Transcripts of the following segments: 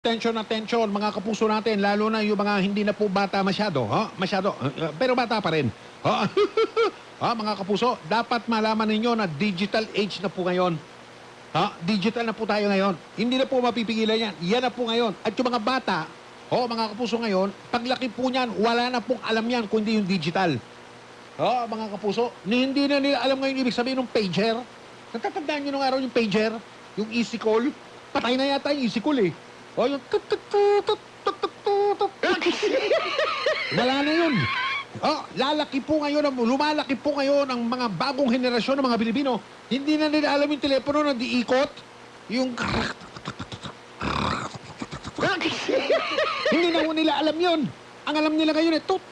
attention, mga kapuso natin, lalo na yung mga hindi na po bata masyado, pero bata pa rin. Mga kapuso, dapat malaman ninyo na digital age na po ngayon. Digital na po tayo ngayon. Hindi na po mapipigilan yan. Yan na po ngayon. At yung mga bata, mga kapuso ngayon, paglaki po niyan, wala na pong alam yan kundi yung digital. Mga kapuso, hindi na nila alam ngayon ibig sabihin ng pager. Natatandaan nyo nung araw yung pager, yung easy call. Patay na yata yung easy call eh. Yung wala na yun. Lumalaki po ngayon ang mga bagong henerasyon ng mga Pilipino. Hindi na nila alam yung telepono na diikot. Yung hindi na nila alam yun. Ang alam nila ngayon tut.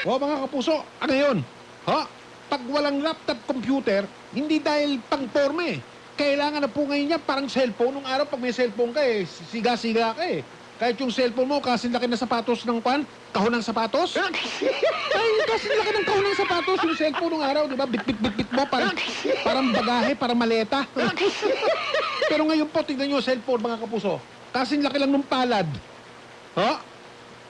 Mga kapuso, ngayon, pag walang laptop computer, hindi dahil pang-forme. Kailangan na po ngayon yan, parang cellphone. Nung araw, pag may cellphone ka siga-siga ka eh. Kahit yung cellphone mo, kasi laki na sapatos ng kahon ng sapatos. Ay, kasi laki ng kahon ng sapatos yung cellphone nung araw, di ba? Bit mo, parang bagahe, parang maleta. Pero ngayon po, tignan nyo cellphone, mga kapuso. Kasi laki lang ng palad.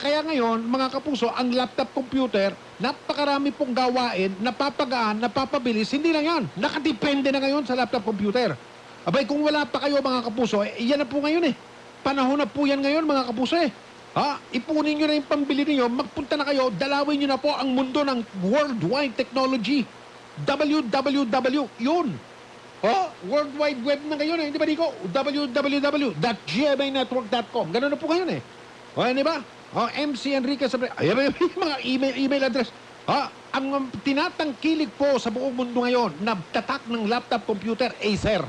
Kaya ngayon, mga kapuso, ang laptop computer, napakarami pong gawain, napapagaan, napapabilis. Hindi lang yan. Nakadepende na ngayon sa laptop computer. Abay, kung wala pa kayo, mga kapuso, yan na po ngayon eh. Panahon na po yan ngayon, mga kapuso eh. Ipunin nyo na yung pambili niyo, magpunta na kayo, dalawin nyo na po ang mundo ng worldwide technology. www, yun. World Wide Web na ngayon eh, hindi ba Nico? www.gmanetwork.com. Ganun na po ngayon eh. Di ba? MC Enriquez, mga email address. Ang tinatangkilik po sa buong mundo ngayon na tatak ng laptop computer, Acer.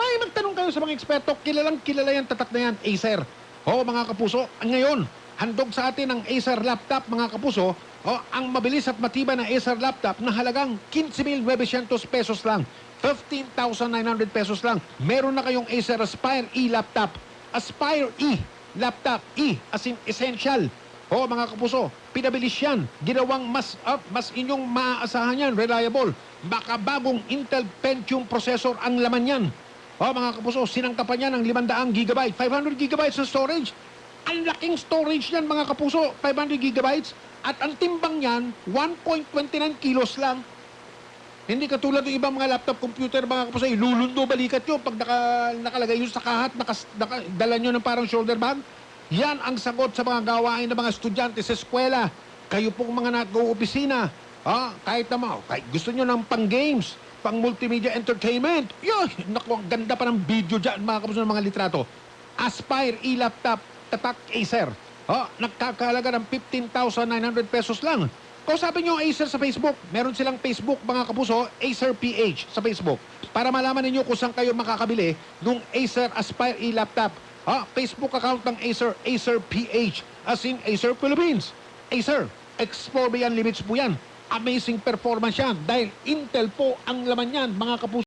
May magtanong kayo sa mga eksperto, kilala yan, tatak na yan, Acer. Mga kapuso, ngayon, handog sa atin ang Acer laptop, mga kapuso, ang mabilis at matibay na Acer laptop na halagang 15,900 pesos lang. 15,900 pesos lang. Meron na kayong Acer Aspire E laptop. Aspire E laptop. E as in essential. Mga kapuso, pinabilis yan. Ginawang mas inyong maaasahan yan, reliable. Makabagong Intel Pentium processor ang laman yan. Mga kapuso, sinangkapan niya ng 500 GB, 500 GB sa storage. Ang laking storage niyan, mga kapuso, 500 GB. At ang timbang niyan, 1.29 kilos lang. Hindi katulad ng ibang mga laptop computer, mga kapuso, ilulundo balikat nyo pag nakalagay yun sa kahat, dala nyo ng parang shoulder bag. Yan ang sagot sa mga gawain ng mga estudyante sa eskwela. Kayo pong mga nag-opisina, kahit gusto nyo ng pang-games, pang multimedia entertainment. Naku, ang ganda pa ng video dyan, mga kapuso ng mga litrato. Aspire E-Laptop, tatak Acer. Nagkakalaga ng 15,900 pesos lang. Kausapin nyo ang Acer sa Facebook. Meron silang Facebook, mga kapuso, Acer PH sa Facebook. Para malaman ninyo kung saan kayo makakabili ng Acer Aspire E-Laptop. Facebook account ng Acer, Acer PH, as in Acer Philippines. Acer, explore beyond limits po yan. Amazing performance yan dahil Intel po ang laman yan, mga kapuso.